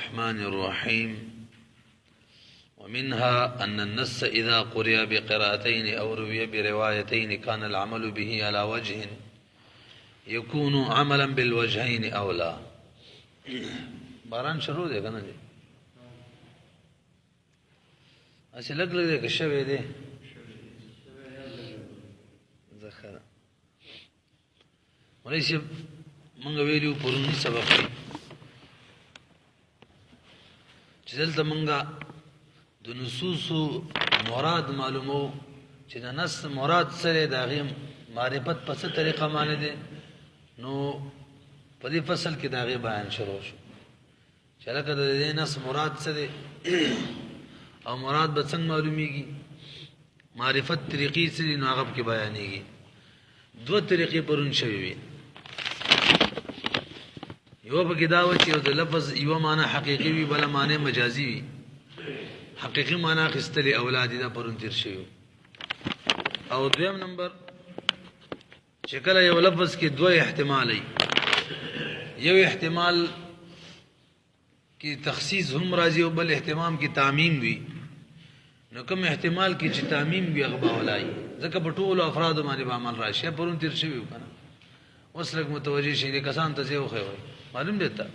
الرحمن الرحيم. ومنها أن النص إذا قرئ بقراءتين أو روي بروايتين كان العمل به على وجه يكون عملا بالوجهين أولى. باران شروع دے کنا جی اسی لگ لگ دے کشوے دے زخرا ولیسی منگا ویلیو پرونی سبق چیزلتا منگا دو نصوص مراد معلومو چی دا نص مراد سرے دا غیم معرفت پس طریقہ مانے دے نو پدی فصل کی دا غیم بیان شروع شو چلکہ دا دے نص مراد سرے او مراد بسنگ معلومی گی معرفت طریقی سرے نو آغب کی بیانی گی دو طریقی پرون شوی یو پا کداوہ چی او دا لفظ یو معنی حقیقی وی بلا معنی مجازی وی حقیقی معنی خستلی اولادی دا پرون تیر شوی او دویم نمبر چکل یو لفظ کی دو احتمال ای یو احتمال کی تخصیص هم راضی و بل احتمام کی تعمیم وی نو کم احتمال کی چی تعمیم وی اغبا اولائی ذکر پٹول افراد مانی با عمل راشی پرون تیر شوی کنا اس لگ متوجہ شیدی کسان تزیو خیوی معلوم دیتا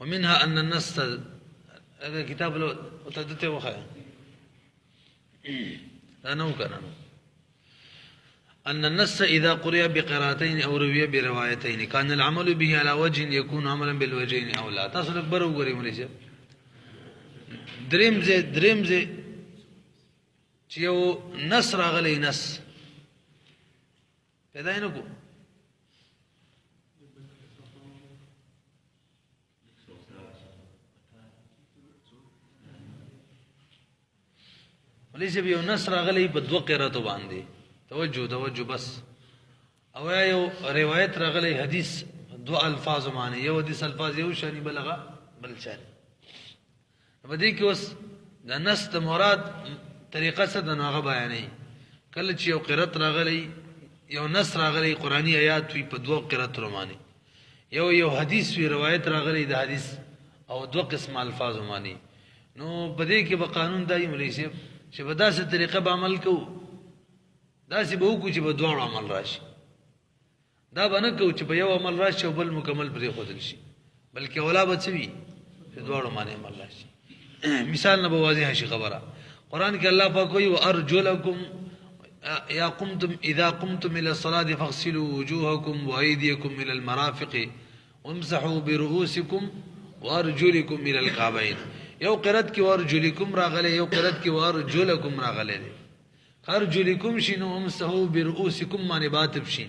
ومنها أن النص هذا كتاب لو تدته وخير لا نوكر أن النص إذا قرئ بقراءتين أو روي بروايتين كان العمل به على وجه يكون عملا بالوجهين أو لا تصل أكبر وقري مليش دريم زي چيو نص راغلي نص پیدا نکو ولیسے بھی یو نص راغلی بدو قراتو باندے توجہ بس او یو روایت راغلی حدیث دو الفاظ معنی یو حدیث الفاظ یو شانی بلغا بل شانی بدی کی اس دا نص دا مراد طریقہ سے دا ناغا بیانی کلچ یو قرات راغلی یو نص راغلی قرآنی آیات وی پا دو قرات رومانی یو حدیث وی روایت راغلی دا حدیث او دو قسم الفاظ معنی نو بدی کی با قانون دائی ملیسی چې په داسې طریقه به عمل کوو داسې به وکړو چې په دواړو عمل راشي دا به نه کوو چې په یو عمل راشي او بل مکمل پرېښودل شي بلکې اولا به څه وي چې دواړو باندې عمل راشي مثال نه به واضحه شي خبره قرآن کې الله پاک وایي وارجلکم اذا قمتم الى الصلاه فاغسلوا وجوهكم وايديكم الى المرافق وامسحوا برؤوسكم وارجلكم الى الكعبين یو قرات کی وارجلکم راغله یو قرات کی وارجلکم راغله دی ارجلکم شنو امسحوا برؤوسکم معنی باتب شي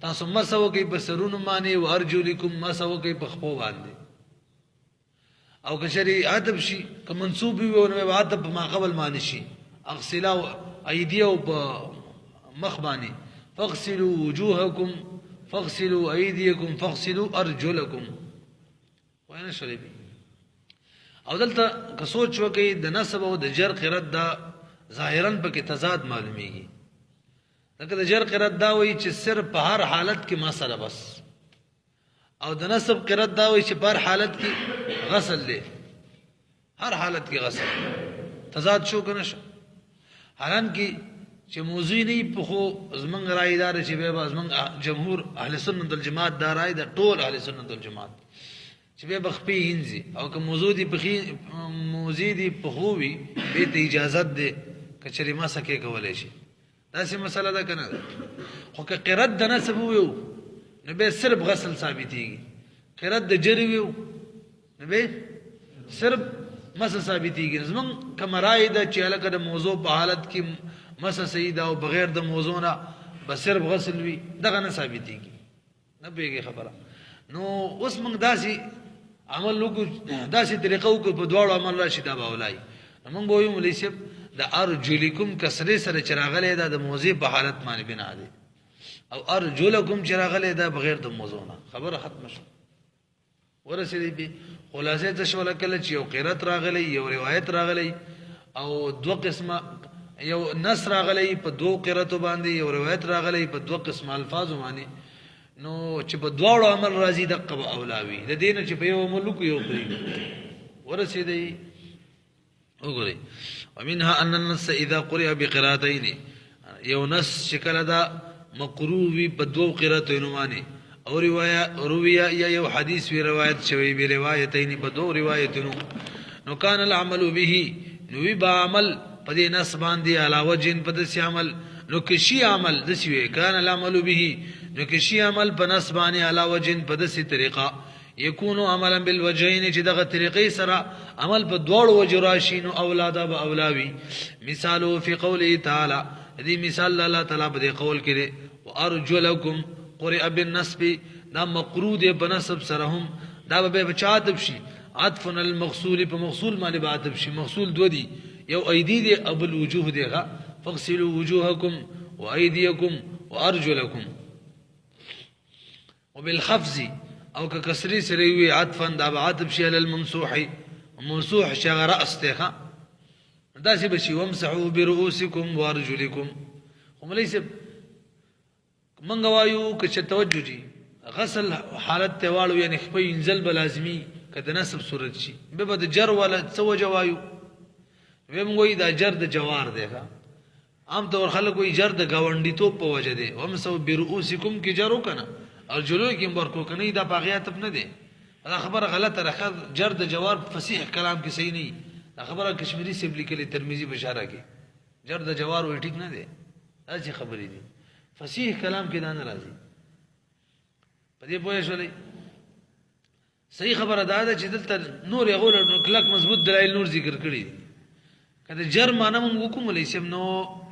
تاسو مسو کوي په سرونو معنی وارجلکم مسو کوي په خپو باندې او کشری ادب شي که منسوب وي او ادب ما قبل معنی شي اغسلوا ايديو بمخ باندې فاغسلوا وجوهكم فاغسلوا ايديكم فاغسلوا ارجلكم وين شربي او دلته که سوچ وکي د نسب او د جر قرات دا ظاهرا پکې تضاد معلومیږي لکه د جر قرات دا وایي چې صرف په هر حالت کې ما سره بس او د نسب قرات دا وایي چې په هر حالت کې غسل دی هر حالت کې غسل تضاد شو کنه شو حالانکه چې موضوع نه په خو زمنګ رایدار چې به زمنګ جمهور اهل سنت والجماعت دا رای د ټول اهل سنت والجماعت چې به بخپی هنځي او که موزودی پخووي به ته اجازه ده کچری ما سکه کولای شي دا سه مسله ده کنه خو که قرات د نسب وو نو به صرف غسل ثابتيږي قرات د جری وو نو به صرف مس ثابتيږي زمون کمرای ده چې الګ د موضوع په حالت کې مس سیدا او بغیر د موضوع نه به صرف غسل وي دغه نه ثابتيږي نه بیګه خبره نو اوس موږ داسي عمل لوګو داسې طریقو کو په دواړو عمل راشي دا باولای موږ به یو ملیسب د ارجلکم کسره سره چراغله دا د موضوع په حالت باندې بنا دي او ارجلکم چراغله دا بغیر د موضوع نه خبره ختم شو ورسېدې به خلاصې ته شو لکه چې یو قرات راغلی یو روایت راغلی او دو قسمه یو نص راغلی په دو قراتو باندې یو روایت راغلی په دو قسم الفاظ باندې نو چې په دواړو عمل راځي دقه به اولاوي د دې نه چې په یو عمل وکړو یو پرېږدو ورسېدی. وګورئ ومنها ان النص اذا قرئ بقراءتين یو نص چې کله دا مقروء وي په دوو قرأتونو باندې او رویه یا یو حدیث وی روایت شوی به روایتین په دوو روایتونو نو کان العمل به نو وی با عمل په دې نص باندې علاوه جن په دې عمل نو کشي عمل د شوی کان العمل به نو کشي عمل په نص باندې علاوه جن په دې طریقه یکونو عملا بالوجهین چې دغه طریقې سره عمل په دوړو وجو راشي نو اولاد به اولاوي. مثالو فی قوله تعالی دې مثال الله تعالی په قول کې وارجلکم قرئ بالنصب دا مقروء دی بنصب سره هم دا به بچاتب شي عطفن المغسول په مغسول باندې بعتب شي. مغسول دو دي یو ایدی دی ابو الوجوه دیغه فاغسلوا وجوهکم وايديکم وارجلکم. وبالخفض او ككسري سريوي عطفا دا بعاتب شي على الممسوح ممسوح شغ راس ته دا شي بشي وامسحوا برؤوسكم وارجلكم. هم ليس منګ وایو که چې توجه جي غسل حالت ته والو یعنی خپل انزل بلازمی کده نسب صورت شي به بد جر ولا څو جوایو ویم وای دا جر د جوار دی عام طور خلک وای جر د گاونډي تو په وجه دی وامسحوا برؤوسكم کی جرو کنه ارجلو کې ورکو کنه دا باغیات نه دی دا خبره غلطه راخه جر د جوار فصیح کلام کې صحیح نه دا خبره کشمیری سے لیکلي ترمذی بشاره کې جر د جوار وای ټیک نه دی دا چې خبرې دي فصیح کلام کې دا نه راځي په دې پوهه شولې صحیح خبره ده چې دلته نور یغول نو کلک مضبوط دلایل نور ذکر کړی کله جر معنی مونږ کوم لیسم نو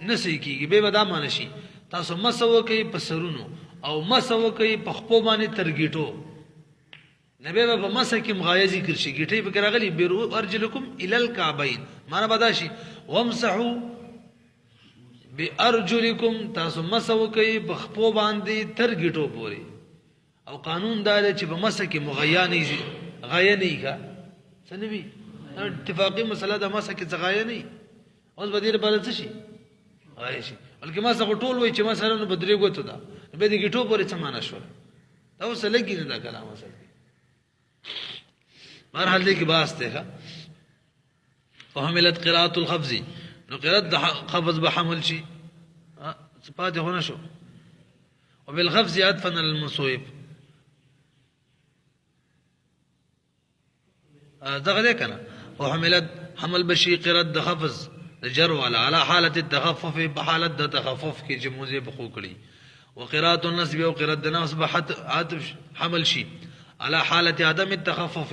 نه صحیح کیږي به ودا معنی شي تاسو مسو کوي په سرونو او مسو کوي په خپو باندې ترګیټو نبی په مسه کې مغایه ذکر شي ګټي به راغلي بیرو ارجلکم الى الكعبين معنی بدا شي وامسحوا بارجلکم تاسو مسو کوي په خپو باندې ترګیټو پوري او قانون دا چې په مسه کې مغیا نه غایه نه ښه سنوي اتفاقی مسله د مسه کې غایه نه اوس بدیر بل څه شي غایه شي بلکې مسه ټول وای چې مسله نو بدري غوته ده به دې ګټو پورې سمانه شو دا اوس لګی نه دا کلام اصل مرحله دې کې باسته ښه فهملت قراءه الخفض نو قراءه خفض بحمل شي صفات هنا شو وبالخفض عطفا المصوب دغه کنه وحملت حمل بشي قرد خفض جر ولا على حاله التخفف بحاله التخفف کی جموزه بخو کړي وقراءه النصب او قراءه النصب عطف حمل شي على حاله عدم التخفف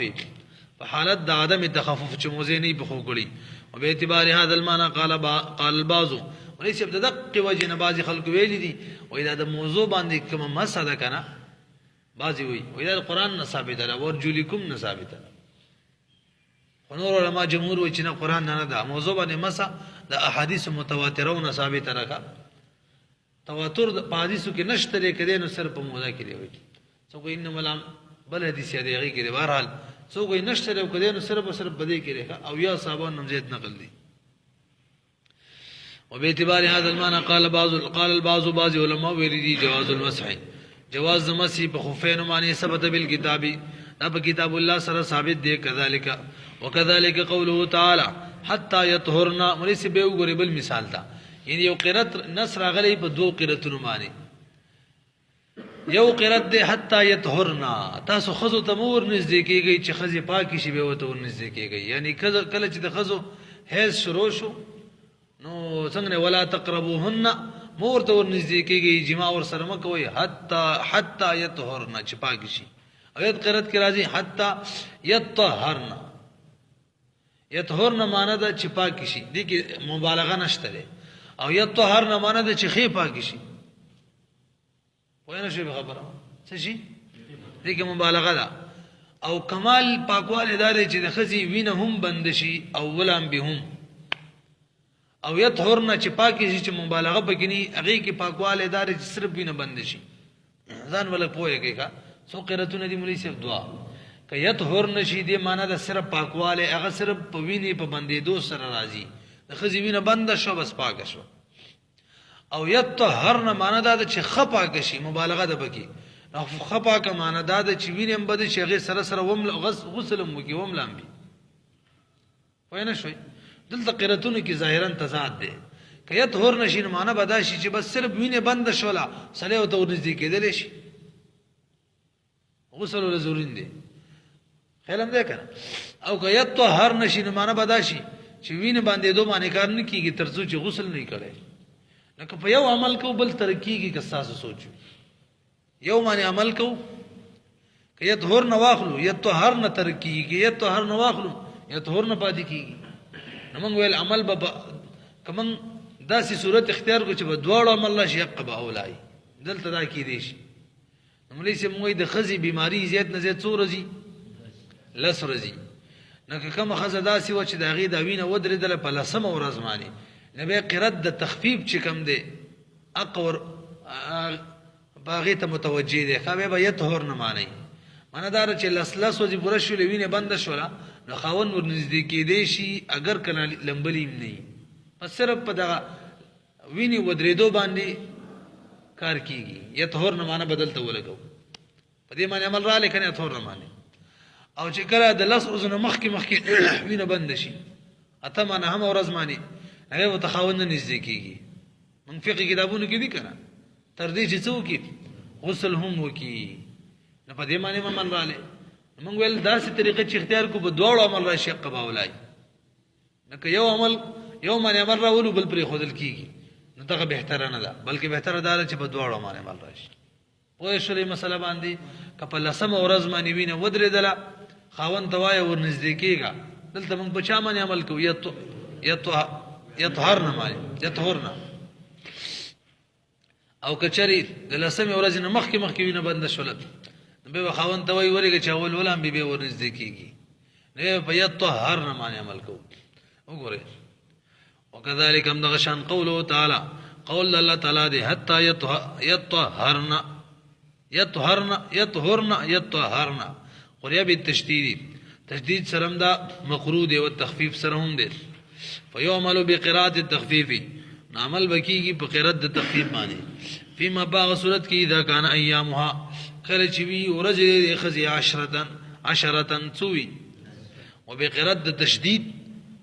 فحاله عدم التخفف جموزه نه بخو کړي وباعتبار هذا المعنى قال البعض وليس بدق وجه نباز خلق ویل دي و اذا د موضوع باندې کوم مساله کنه بازي وي و اذا القران ثابت ده ورجلكم ثابت ده ونور علماء جمهور و چې نه قران نه ده موضوع باندې مسا د احاديث متواتره ثابت راکا تواتر د حدیثو کې نشته لري کده نو سر په مولا کې دی وي څو انما لام بل حدیث دی هغه کې دی بهرحال څو نشته لري کده نو سر په سر بده کې راکا او یا صحابه نمزید نقل دي وباعتبار هذا المعنى قال البعض بعض علماء ویلي جواز المسح جواز المسح په خفين معنی ثبت بالكتاب اب کتاب الله سره ثابت دی كذلك وكذلك قوله تعالى حتى يطهرنا وليس به غريب مثال تا یعنی یو قرات نصر غلی په دوه قراتونو باندې یو قرات دی حتى يطهرنا تاسو خزو تمور نزدیک کیږي چې خزي پاکي شي به وته نزدیک کیږي یعنی کله چې د خزو هیڅ شروع شو نو څنګه ولا تقربوهن مور ته نزدیک کیږي جما ور سره مکوي حتى يطهرنا چې پاکي شي ایت قرات کی راځي حتى يطهرنا يطهرنا معنی دا چې پاکي شي دي کې مبالغه نشته او يطهرنا معنی دا چې خې پاکي شي وینه شي خبره څه شي دي کې مبالغه ده او کمال پاکواله دار چې د خزي وینه هم بند شي او ولام بهم او يطهرنا چې پاکي شي چې مبالغه بګني هغه کې پاکواله دار چې صرف وینه بند شي ځان ولا پوهیږي کا سو قرتونه دي مولوی صاحب دعا که يطهر نشي دي معنا د صرف پاکواله هغه صرف پوینه په بندیدو سره راځي د خزي وینه بند شو بس پاک شو او يطهرنا معنا دا چې خپاک شي مبالغه ده بکی خپا کا معنا دا د چې وینم بد شي هغه سره سره وم غسل مو کې وم لامبي وای نه شوي دلته قراتونه کې ظاهرا تضاد دی کله طهور نشین معنا بدا شي چې بس صرف وینه بند شولا سره او ته ورنږدې کېدل شي غسل ول ضروري دی خیالم ده کنه او که طهور نشین معنا بدا شي چې وینه باندې دوه معنی کار نه کیږي ترڅو چې غسل نه کړي لکه په یو عمل کو بل ترکیږي که تاسو سوچو یو معنی عمل کو که یا طهور نه واخلو یا طهور نه ترکیږي یا طهور نه واخلو یا طهور نه پاتې کیږي نو موږ ویل عمل به کمن داسې صورت اختیار کو چې په دواړو عمل الله شي حق به اولای دلته دا کې دي شي نو ملي سي موږ د خزي بیماری زیات نه زیات څو ورځي لس ورځي نو کوم خزه داسې و چې د هغې د وینه ودرېدله په لسمه ورځ باندې نو بیا قرت د تخفیف چې کوم دی اقور باغې ته متوجه دی ښه بیا به یطهر نه معنی معنی دا چې لس ورځې پوره شولې وینې بنده شوله نو خاوند ورنږدې کېدی شي اگر کنه لمبلې هم نه وي پس صرف په دغه وینې ودرېدو باندې کار کېږي یطهر نه معنی بدل ته ولګو په دې معنی عمل رالی که نه یطهر نه معنی او چې کله د لس ورځو نه مخکې وینه بنده شي اتمه نهمه ورځ باندې هغه ورته خاوند نه نږدې کېږي موږ فقهي کتابونو کې دي که نه تر دې چې څه وکړي غسل هم وکړي نو په دې معنی عمل رالی موږ ویل داسې طریقه چې اختیار کو په دواړو عمل راشي حق به اولای لکه یو معنی عمل راولو بل پرې ښودل کېږي نو دغه بهتره نه ده بلکې بهتره دا ده چې په دواړو معنی عمل راشي پوه شولې مسله باندې که په لسمه ورځ باندې وینه ودرېدله خاوند ته وایه ورنږدې کېږه دلته موږ په چا باندې عمل کوو یطهر نه معنی یطهر نه او کچری د لسمه ورځې نه مخکې وینه بنده شوله به خاوند ته وایي ورېږه چې اول ولام بیا ورنږدې کېږي نه په یطهر نه معنی عمل کوو وګورئ وكذلك هم دغه شان قوله تعالی قول الله تعالی دی حتی یطهرن قریا بالتشدید تشدید سره دا مقرود او تخفیف سره هم دی فیعمل بقراءه التخفیف عمل بکیږي په قرات د تخفیف باندې فيما باغ صورت کې اذا كان ايامها کله چې وی ورځې خزي 10 څوي وبقرات د تشدید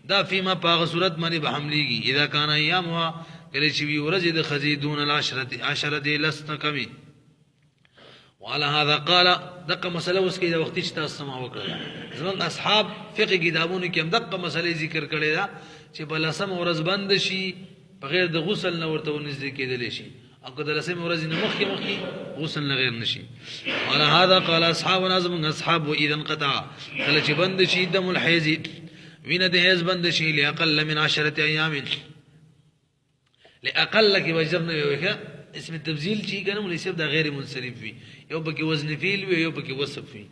دا فيما باغ صورت باندې به حملېږي اذا كان ايامها کله چې وی ورځې د خزي دون العشره لسن کمی وعلى هذا قال دغه مسله اوس کې د وخت چې تاسو ما وکړه زمونږ اصحاب فقه کتابونو کې هم دغه مسله ذکر کړي دا چې بل سم ورځ بند شي بغیر د غسل نه ورته ونږدې کېدلی شي او که د لسمې ورځې نه مخکې غسل نه غیر نشي وعلى هذا قال اصحابنا زمونږ اصحاب واذا انقطع کله چې بند شي دم الحیض وینه د حیض بند شي لاقل من 10 ایام لاقل کې وجر نه وي اسم تبذیل چی کنه مولوی صاحب دا غیر منصرف وي یو پکې وزن فعل وي یو پکې وصف وي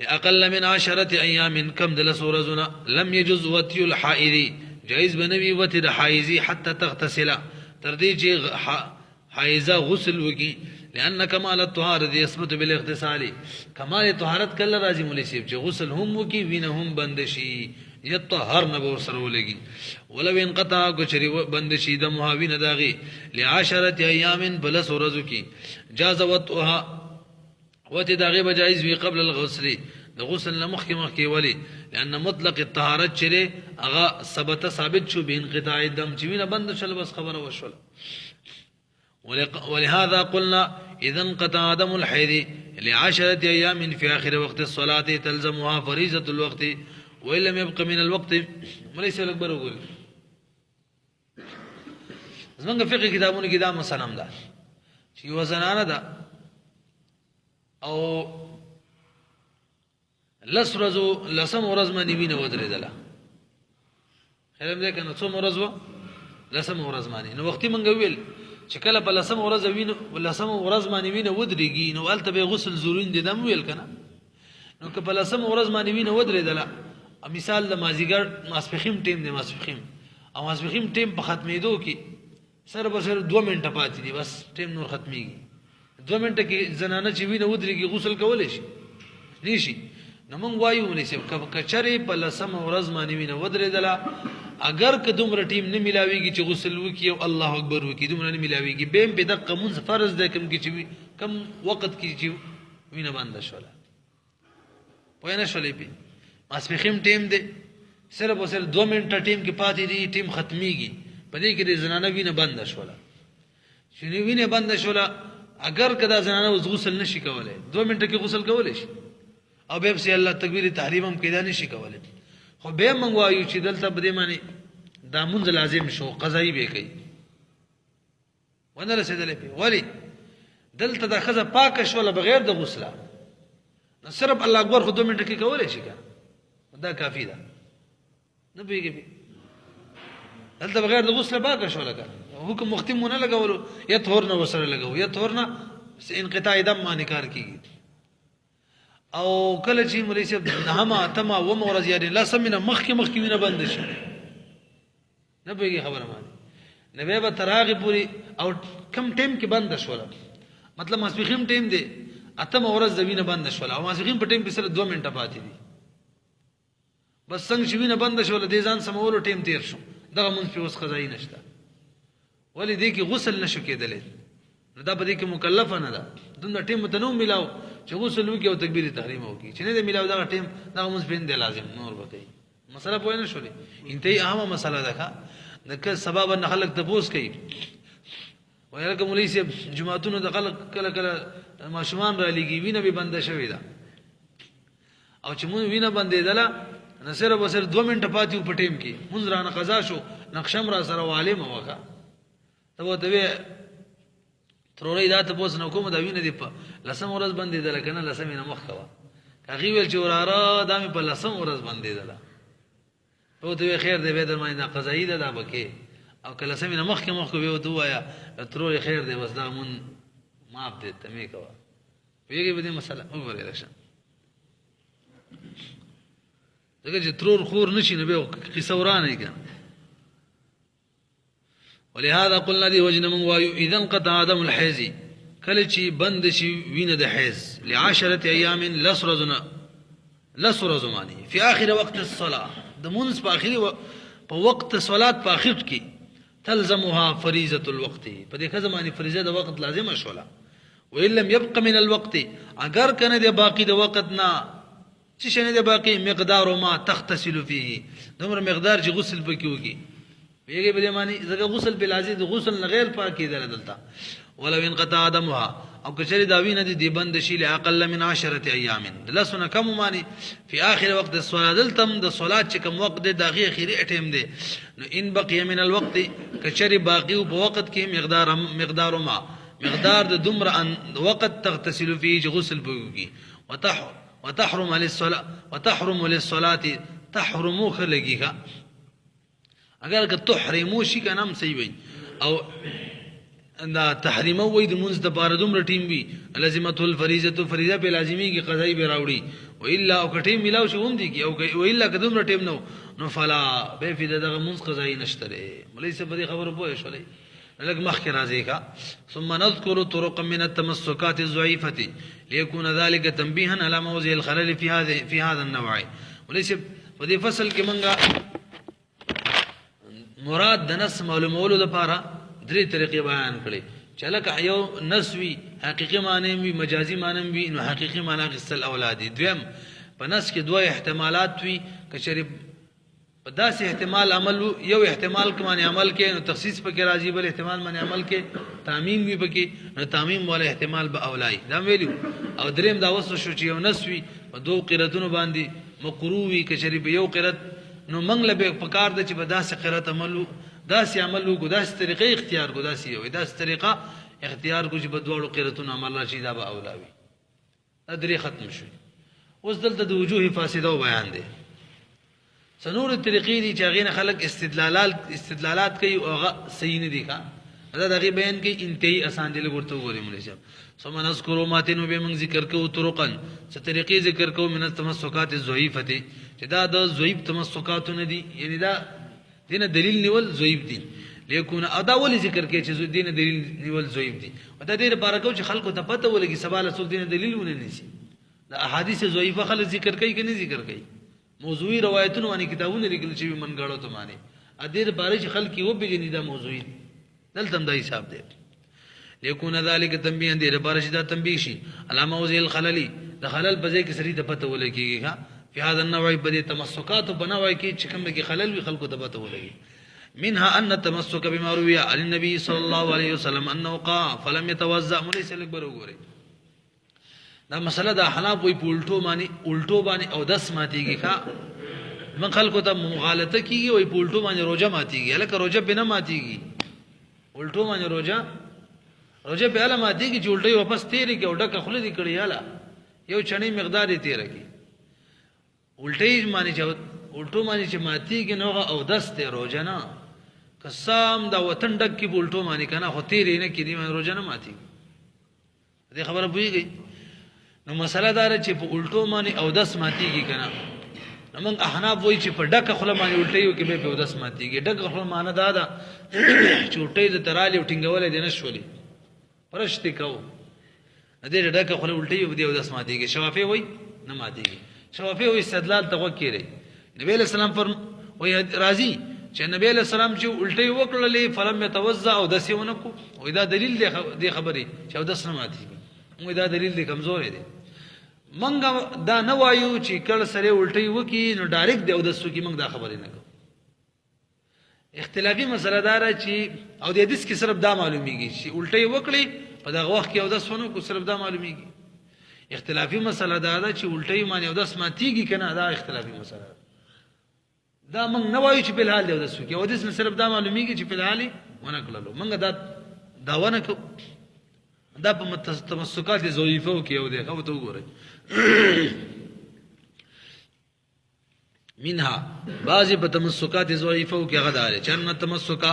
لاقل من 10 ایام کم د لسورزنا لم يجوز وتي الحائض جائز بنوي وتي د حائض حتى تغتسل تر دې چې حائضه غسل وکي لان كمال الطهاره يثبت بالاغتسال کمال طهارت کله راځي مولوی صاحب چې غسل هم وکي وینه هم بند شي یطهر نه به سره ولګي ولو انقطع کچری بند شي د مهاوین داغي ل10 ایام بل سورزو کی جاز وتها وتی داغي بجایز وی قبل الغسل د غسل نه مخکې ولی لان مطلق الطهارت چره اغه ثابت شو به انقطاع الدم چې وینه بند شل بس خبره وشول ولهذا قلنا اذا انقطع دم الحيض ل10 ايام في اخر وقت الصلاه تلزمها فريضه الوقت وإن لم يبق من الوقت وليس الأكبر وقول زمانك فقه كتابون كده مسلم ده شيء وزنانه ده او لسم ورز ما نبينا ودري دلا خیرم ده کنه څو ورځ و لسم ورځ مانی نو وختي منګ ویل چې کله په لسم ورځ وینو لسم ورځ مانی وینه ودريږي نو الته به غسل ضروري دي دم ویل کنه نو که په لسم ورځ مانی وینه ودري دلا مثال د مازیګر ماسپخیم ټیم دی ماسپخیم او ماسپخیم ټیم په ختمېدو کې سره به سره 2 منټه پاتې دي بس ټیم نور ختمېږي 2 منټه کې زنانه چې وینه ودرېږي غسل کولی شي نشي نو موږ وایو ونیسو کچرې په لسم ورځ باندې وینه ودرېدله اگر که دومره ټیم نه میلاویږي چې غسل وکړي او الله اکبر وکړي دومره نه میلاویږي بیم په دقه مونځ فرض دی کوم کې چې کم وخت کې چې وینه بند شوله پوه نه شولې پی ماسپخیم ټیم دی صرف او صرف 2 منټه ټیم کې پاتې دی ټیم ختميږي په دې کې د زنانه وینه بند شوله شنو وینه بند شوله اگر کدا زنانه غسل نشي کولای 2 منټه کې غسل کولای شي او به سي الله تکبیر تحریم هم کېدا نشي کولای خو به موږ وایو چې دلته بده معنی دا منځ لازم شو قضایي به کوي ونه رسیدلې په ولی دلته دا خزه پاک شوله بغیر د غسله نو صرف الله اکبر خو 2 منټه کې کولای شي دا کافی ده نه پیږي دلته بغیر د غسل پاک شوله حکم مختمونه لګولو یا طهور نه وسره لګو یا طهور نه انقطاع دم باندې کار کیږي او کله چې مولوی صاحب هما تما و مورز یاري لا سمینه مخکې وینه بند شي نه پیږي خبره مانی نبی به تراغي پوری او کم ټیم کې بند شوله مطلب ماسپخیم ټیم دی اتم ورځ د وینه بند شوله او ماسپخیم په ټیم کې سره 2 منټه پاتې دي بس څنګه چې وینه بند شوله د ځان سمولو ټیم تیر شو دغه مونږ په اوس قضایي نشته ولی دې کې غسل نشو کېدلې نو دا په دې کې مکلف نه ده دومره ټیم ته نو ملاو چې غسل وکي او تکبیر تحریم وکي چې نه دې ملاو دا ټیم دا مونږ په دې لازم نور وکي مسله پوه نه شولې انتهي اهمه مسله ده دغه سبب نه خلک تبوس کوي وایره کوم لې سي جمعهتون د خلک کله کله ماشومان را لګي وینه به بند شوی دا او چې مونږ وینه بندې دله نصر بسر 2 منټه پاتې په ټیم کې مونږ رانه قضا شو نقشم را سره عالم وکا ته وته تروري دا ته پوس نو کوم دا وینه دی په لسم ورځ بندې دله کنه لسم نه مخ کوا کاغي ویل چې وراره دا مې په لسم ورځ بندې دله ته وته خیر دی به در باندې قضایي ده دا بکې او کله سم نه مخ کې مخ کو به وایا تروري خیر دی بس دا مون معاف دې ته مې کوا ویږي به دې مسله وګورئ راشه دغه چې ترور خور نشي نه به قصه ورانه کړه ولهذا قلنا دي وجنا من وايو اذا انقطع عدم الحيز کله چې بند شي وینه د حیز ل10 ايام لسر زماني في اخر وقت الصلاه د منځ په اخري په وقت صلات په اخر کې تلزمها فريضه الوقت په دې زماني فریضه د وخت لازم شولا وان لم يبق من الوقت اگر کنه د باقی د وخت نه چې شنه د باقی مقدار ما تغتسل فيه دومره مقدار چې غسل پکې وږي ویږي به معنی زګه غسل بل عزیز غسل نه غیر پاکي دلته ولو انقطع دمها او کچری داوینه دي بند شي لاقل من 10 ايام لسنه كم معنی في اخر وقت الصلاه دلتم د صلات چې کوم وخت د دغه اخیری ټیم دی نو ان بقي من الوقت کچری باقی او په وخت کې مقدار د دمر ان وقت تغتسل فيه غسل بوږي وتحرم للصلاه تحرمو خلقيها اگر که تحرمو شي کنه هم صحیح وي او دا تحریمو وای د منځ د بار دومره ټیم وي لازمه الفریضه فریضه په لازمی کې قضای به راوړي و الا او کټیم ملاو شو هم دي کی او الا که دومره ټیم نو فلا به فی دغه منځ قضای نشته مولوی صاحب دې خبر پوه شولې لکه مخکې راځي کا ثم نذكر طرق من التمسكات الضعيفه ليكون ذلك تنبيها على موضع الخلل في هذا النوع مولوی صاحب په دې فصل کې منګه مراد د نص معلومولو لپاره درې طریقې بیان کړي چې لکه یو نسوي حقيقي معنی وي مجازي معنی وي نو حقيقي معنی غسل اولادي دویم په نص کې دوه احتمالات وي کچري په داسې احتمال عمل یو احتمال کې معنی عمل کې نو تخصیص پکې راځي بل احتمال معنی عمل کې تعمیم وي پکې نو تعمیم ولا احتمال به اولای دا ویلو او دریم دا وسو شو چې یو نسوي په دوه قراتونو باندې مقرووي کچري په یو قرات نو منګ له په کار د چې په داسې قرات عملو داسې عملو کو داسې طریقې اختیار کو داسې یو داسې طریقه اختیار کو چې په دوړو قراتونو عمل راشي دا به اولاوي دا درې ختم شو اوس دلته د وجوه فاسده بیان دي سنور طریقې دي چې غینه خلق استدلالات کوي او هغه صحیح نه دي کا دا دغه بیان کې انتهایی آسان دي لګورته وګورئ مولوی صاحب ثم نذكر ما تنو به من ذکر کو طرقن څه طریقې ذکر کو من التمسكات الضعيفه چې دا د ضعیف تمسکات نه دي یعنی دا دینه دلیل نیول ضعیف دي لیکون ادا ول ذکر کې چې دینه دلیل نیول ضعیف دي دا ډېر بارکو چې خلکو ته پته ولګي سوال څوک دینه دلیل ونه نيسي دا احادیث ضعیفه خلک ذکر کوي کني ذکر کوي موضوعي روایتونه باندې کتابونه لیکل شوی منګړو ته معنی ا دې بارے چې خلک یو به جنیدا موضوعي دلته دا حساب دی لیکون ذلک تنبیه دې لپاره چې دا تنبیه شي علامه وزیل الخللی د خلل په ځای کې سړي د پته ولګيږي ها په هذا النوع په دې تمسکات بنوي کې چې کوم کې خلل وي خلکو ته پته ولګي منها ان التمسك بما روي عن النبي صلى الله عليه وسلم انه قام فلم يتوضا مولس الاکبر وګوري دا مسله د حناف وي الټو باندې او دس ماتيږي ښا من خلکو ته مغالطه کیږي وي الټو باندې روزه ماتيږي الکه روزه بنا ماتيږي الټو باندې روزه به اله ماتيږي چې الټي واپس تیرې کې او ډکه خله دي کړی اله یو چني مقدار یې تیر کی الټي باندې الټو باندې چې ماتيږي نو او دس ته روزه نه قسم دا وطن ډک کی الټو باندې کنه هو تیرې نه کړي من روزه نه ماتيږي دې خبره بوئږي نو مسله دار چې په الټو باندې او دس ماتيږي کنه نو موږ احناف وایي چې په ډکه خله باندې الټیو کې به په دس ماتيږي ډکه خله معنی دا ده چې الټي د ترالی ټینګولې دي نه شولې پرشتي کو دې ډکه خله الټیو دی او دس ماتيږي شوافی وایي نه ماتيږي شوافی وایي استدلال ته وکړي نبی علیہ السلام وایي راضي چې نبی علیہ السلام چې الټي وکړلې فلم يتوضا او دس یې ونکو وایي دا دلیل دی خبري چې او دس نه ماتيږي وایي دا دلیل دی کمزور دی منګه دا نه وایو چې کله سره الټي وکي نو ډایرکټ دی او د سو کې منګ دا خبرې نه کوو اختلافي مسله دار چې او د حدیث کې صرف دا معلومیږي چې الټي وکړي په دغه وخت کې او د سونو کو صرف دا معلومیږي اختلافي مسله دا ده چې الټي معنی او د سماتيږي کنه دا اختلافي مسله دا منګ نه وایو چې په حال دی او د سو کې او د صرف دا معلومیږي چې په حال ونه کړلو منګ دا ونه کو دا په تمسکات ضعیفو کې یو دی خو ته وګورئ منها بعضی په تمسکات ضعیفو کې غدار چې ان تمسکا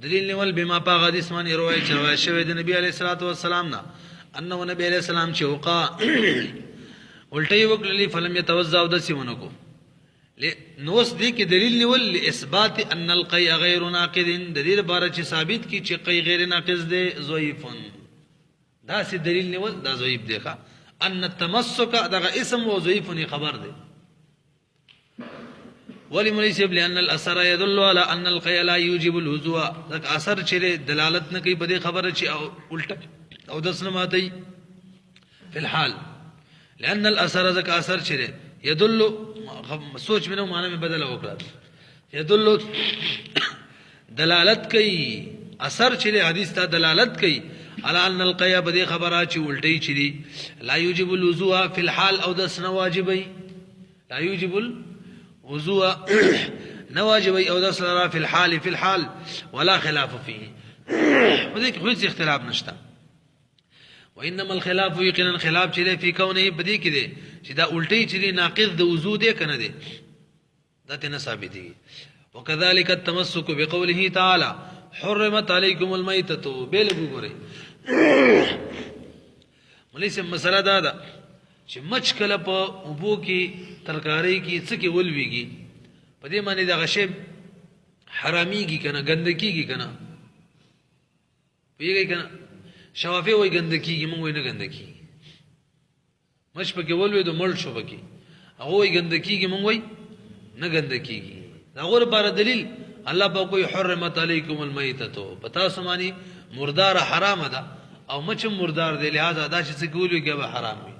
دلیل نیول بما په حدیث باندې روایت شوی شوی د نبی علیه الصلاۃ والسلام نه انه نبی علیه السلام چې وقا الټي وکړلی فلم يتوضا او د سیونکو نوس دی کې دلیل نیول لاثبات ان القي غیر ناقض دلیل بار چې ثابت کی چې قي غیر ناقض دی ضعیفن دا سي دلیل نیول دا ضعیف دی ښا ان التمسك دغه اسم و ضعیف خبر دی ولمليس لان الاثر يدل على ان القي لا يوجب الوضوء ذک اثر چې دلالت نه کوي په دې خبره چې الټه او دسنه ماتي في الحال لان الاثر ذک اثر چې يدل سوچ منو معنی میں بدل وکړه يدل دلالت کوي اثر چې حدیث ته دلالت کوي على ان القيا بدي خبرات چې الټي چي لا يوجب الوضوء في الحال او د سن واجبي لا يوجب الوضوء نواجبي او د سن في الحال ولا خلاف فيه بدي هیڅ اختلاف نشته وانما الخلاف يقينا خلاف چي في كونه بدي کې دي چې دا الټي چي ناقض د وضو دي کنه دي دا ته ثابت دي وكذلك التمسك بقوله تعالى حرمت عليكم الميتة بیل وګورئ ملي سم مسله دا ده چې مچ کله په اوبو کې ترکاری کې څه کې ولويږي په دې معنی دا غشي حراميږي کنه ګندکیږي کنه پیږي کنه شوافی وای ګندکیږي مونږ وای نه ګندکی مچ په کې ولوي د مړ شو بکی هغه وای ګندکیږي مونږ وای نه ګندکیږي دا غور بار دلیل الله په کوئی حرمت علیکم المیتۃ پتا سمانی مردار حرام ده او مچ مردار دی لہذا دا چې ګولو کې به حرام وي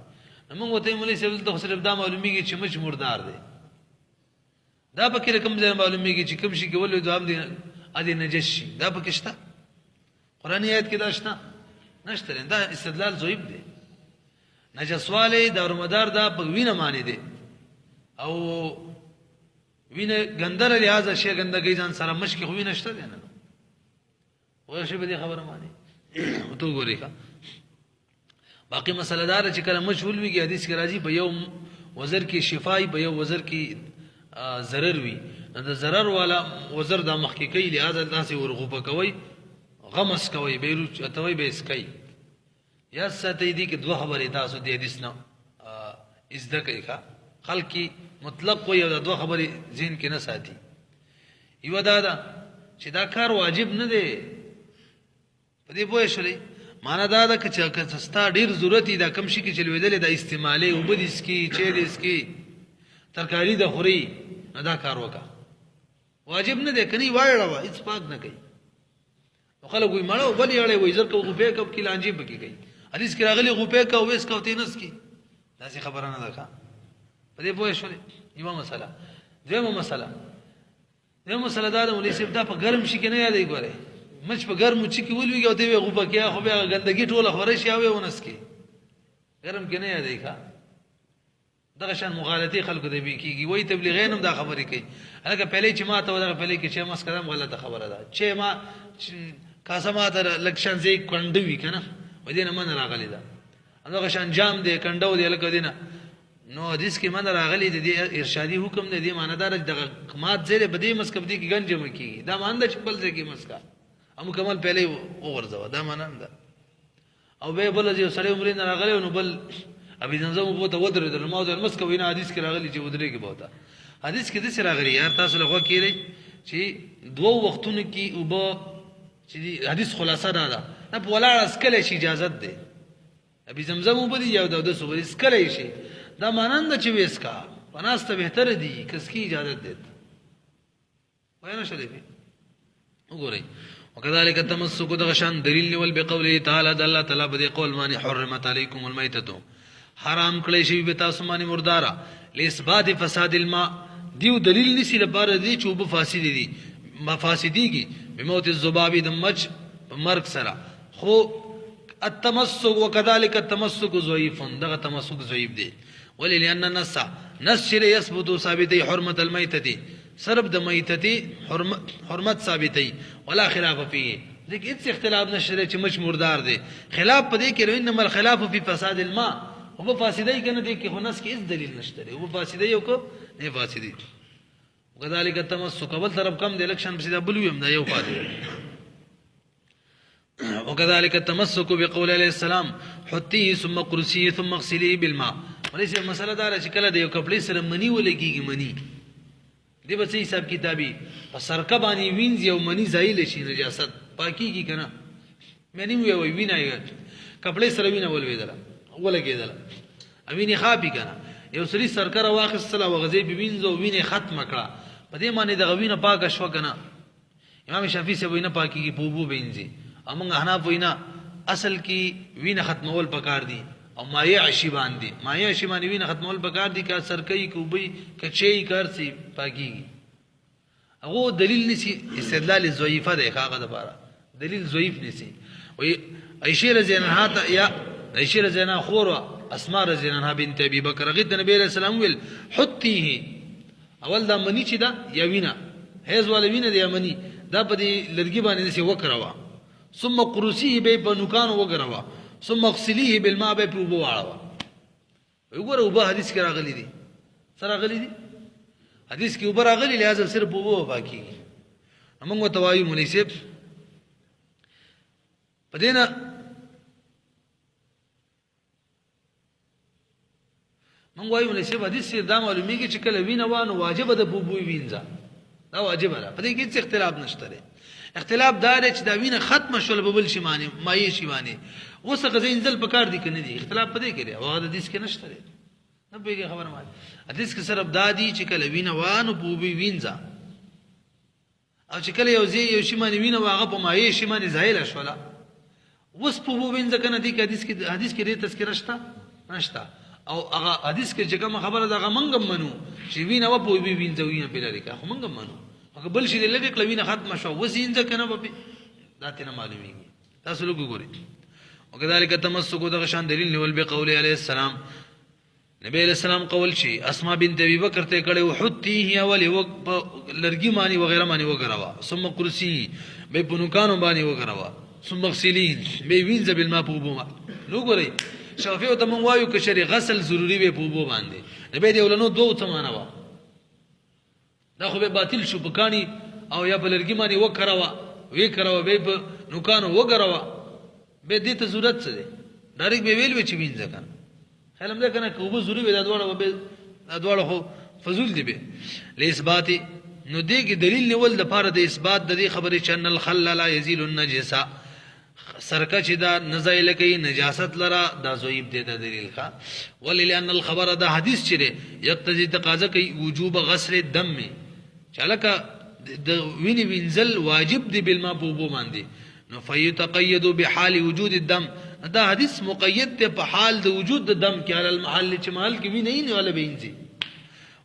موږ وته مولوی صاحب ته صرف دا معلومیږي چې مچ مردار دی دا په کې رقم ځای معلومیږي چې کوم شي کې ولې دوام دي ادي نجس شي دا په کې شته قرآنی آیت کې دا شته نشته دا استدلال ضعیف دی نجسواله دارمدار دا په وینه معنی دی او وینه ګندره لہذا شی ګندګي ځان سره مشک خو وینه شته نه ورشي به دي خبره معنی تو ګوري کا باقی مسله دار چې کله مشغول ویږي حدیث کې راځي په یو وزر کې شفای په یو وزر کې ضرر وي د ضرر والا وزر د محققي لہذا تاسو ورغوپه کوي غمس کوي بیروچ اتوي به اسکای یا ستې دي کې دوه خبرې تاسو د حدیث نه ازده کوي ښا خلقي مطلق کوي او دوه خبرې ذهن کې نه ساتي یو دا چې دا کار واجب نه دی په دې پوه شئ معنا دا ده چې ستا ډیر ضرورت دا کم شي کې چلوېدل د استعمالي او بد اسکی چیل اسکی ترکاری د خوري دا کار وکا واجب نه دی کني وایړه هیڅ پاک نه کوي خلک وي مړو بل یړې وي زر کو غوپې کو کې لانجې پکې کوي حدیث کې راغلي غوپې کو وېس کو تینس کې داسې خبره نه ده په دې پوه شولې یو مسله دیمه مسله دا ولې سب دا په ګرم شي کې نه یادې ګوره مچ په ګرم چې کې ولوي او دی غوپه کې خو بیا ګندګي ټوله خورې شي او ونس کې ګرم کې نه یادې ښا دغه شان مغالطي خلکو دی کیږي وای تبلیغین هم دا خبرې کوي هغه پهلې چې ما ته دغه پهلې کې چې مس کړم غلطه خبره ده چې ما قسمه تر لکشن زی کندوي کنه ودینه من راغلی ده هغه شان جام دی کندو دی لکه دینه نو حدیث کې من راغلی دی ارشادي حکم دی معنی دار دغه مات زیره بدی مسکب دی کې گنجم کیږي دا مانده چې بل ځای کې مسکا هم مکمل پهلې وګرځوا دا معنی ده او به بل چې سړی عمر نه راغلی نو بل ابي زمزم بو ته ودرې د ما د مسکو وینا حدیث کې راغلی چې ودرې کې بوته حدیث کې د سره راغلی یار تاسو لغه کېری چې دوه وختونو کې او به چې حدیث خلاصه ده نه په ولاړ اسکل شي اجازه ده ابي زمزم وبدي یو د سوبر اسکل شي دا مانند چې وېسکا پناسته بهتر دي کس کی اجازه ده وینه شریفي وګورئ وكذلك التمسك دغشان دلیل ول بقوله تعالی د الله تعالی په قول معنی حرمت علیکم المیتۃ حرام کړی شی به تاسو باندې مردارا لإثبات فساد الماء دیو دلیل نسی لپاره دی چې وب فاسد دي مفاسدیږي بموت الذباب د مچ مرګ سره خو التمسك وكذلك التمسك ضعيف دغه تمسك ضعیف دی ولی لأن النص نشر يثبت ثابت حرمت المیتۃ سرب د میتتی حرمت ثابتي ولا خلاف فيه لیکن هیڅ اختلاف نشته چې مچ مردار دی خلاف پدې کې انما الخلاف في فساد الماء او فاسدای کنه دي کې خنس کې هیڅ دلیل نشته او فاسدای او کو نه فاسدي وكذلك التمسك بل طرف کم د الکشن بسیدا بلویم دا یو فاتح وكذلك التمسك بقول عليه السلام حتي ثم قرسي ثم اغسلي بالماء وليس مساله دار چې کله د یو کپړې سره منی ولګيږي منی دی به صحیح حساب کتابي په سرکه باندې وینځ یو منی زایل شي نجاست پاکيږي کنه مې نیم وی وینای کپړې سره وینه ولويدل ولګیدل امینه خاپی کنه یو سری سرکه واخصله وغزي به وینځو وینه ختم کړه په دې معنی د غوینه پاک شو کنه امام شافعي سے وینه پاکيږي پوبو وینځي امغه حناف وینه اصل کې وینه ختمول پکار دي او مایع شی باندې مایع شی باندې وینه ختمول پکار دي کا سرکې کوبي کچي کارسي پاکيږي هغه دلیل نسی استدلال ضعیفه ده هغه لپاره دلیل ضعیف نسی وي عائشه رضی الله عنها یا عائشه رضی الله خور اسماء رضی الله عنها بنت ابي بکر غد نبی علیہ السلام ویل حتیه اول دا منی چې دا یا وینا هیڅ ول وینا دی منی دا په دې لږی باندې نسی وکړوا ثم قرسیه به بنکان وګروا ثم اغسليه بالماء به په وبو واړه وګوره وبو حدیث کې راغلي دي سره راغلي دي حدیث کې وبو راغلي لازم صرف وبو پاکي موږ توایو مناسب پدینا موږ وایو مناسب حدیث دا معلومیږي چې کله وینه وانه واجب ده وبو وینځه دا واجب ده پدې کې څه اختلاف نشته اختلاف دار چې دا وینه ختم شول ببل شي معنی مایه شي معنی اوس غزې انزل پکار دي کنه دي اختلاف پدې کړي او دا حدیث کې نشته نه به خبره ما حدیث کې صرف دادی چې کله وینه وانه بوبي وینځه او چې کله یو شي معنی وینه واغه په مایه شي معنی زایل شولا اوس په بوبي وینځه کنه دي حدیث کې دې تذکرہ نشته او هغه حدیث کې چې کوم خبره دا منګم منو چې وینه و په بوبي وینځه وینه په لري کا منګم منو هغه بل شي لږه کلوینه ختم شو وسینځه کنه به داته نه معلومیږي تاسو لږ ګورئ وكذلك التمسك دغشان دلیل نیول به قول علیه السلام نبی علیہ السلام قول شي اسماء بنت ابي بکر ته کړه وحتيه اولی وق لرګي مانی وغیرہ مانی وغیرہ ثم کرسی به بنکانو باندې وغیرہ ثم غسلین به وینځ بالماء پوبو نو ګورئ شافعي ته مونږ وایو چې شری غسل ضروری به پوبو باندې نبی دی ولنو دوه ثمانه وا دا خو به باطل شو بکانی او یا بلرګي مانی وکړوا وی کړوا به نوکانو وګروا به دې ته ضرورت څه ده ډایرک به ویل و چې وینځه کنه خلم ده کنه کوبه ضروري به دا دواړه خو فضول دی به لإثبات نو دې کې دلیل نیول د پاره د اثبات د دې خبرې چې ان الخل لا يزيل النجسه سرکه چې دا نزایل کوي نجاست لرا دا ضعیف دی د دلیل ښا ولئن الخبر دا حدیث چې یقتضي تقاضا کوي وجوب غسل الدم چالکه د ویني وینځل واجب دی بالما بوبو باندې نو فیتقید بحال وجود الدم دا حدیث مقید ته په حال د وجود د دم کې علی المحل چې محل کې ویني نه ولا بینځي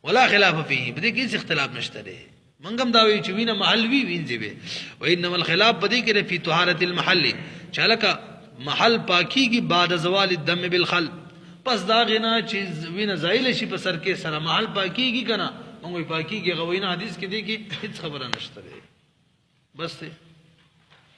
ولا خلاف فيه بده کې اختلاف نشته دی منګم دا وی چې وینه محل وی وینځي به و انما الخلاف بده کې فی طهارت المحل چالک محل پاکیږي بعد زوال الدم بالخل پس دا غنا چې وینه زایل شي په سر کې سره محل پاکیږي کنه موږ پاکیږي غوینه حدیث کې دی کې هیڅ خبره نشته بس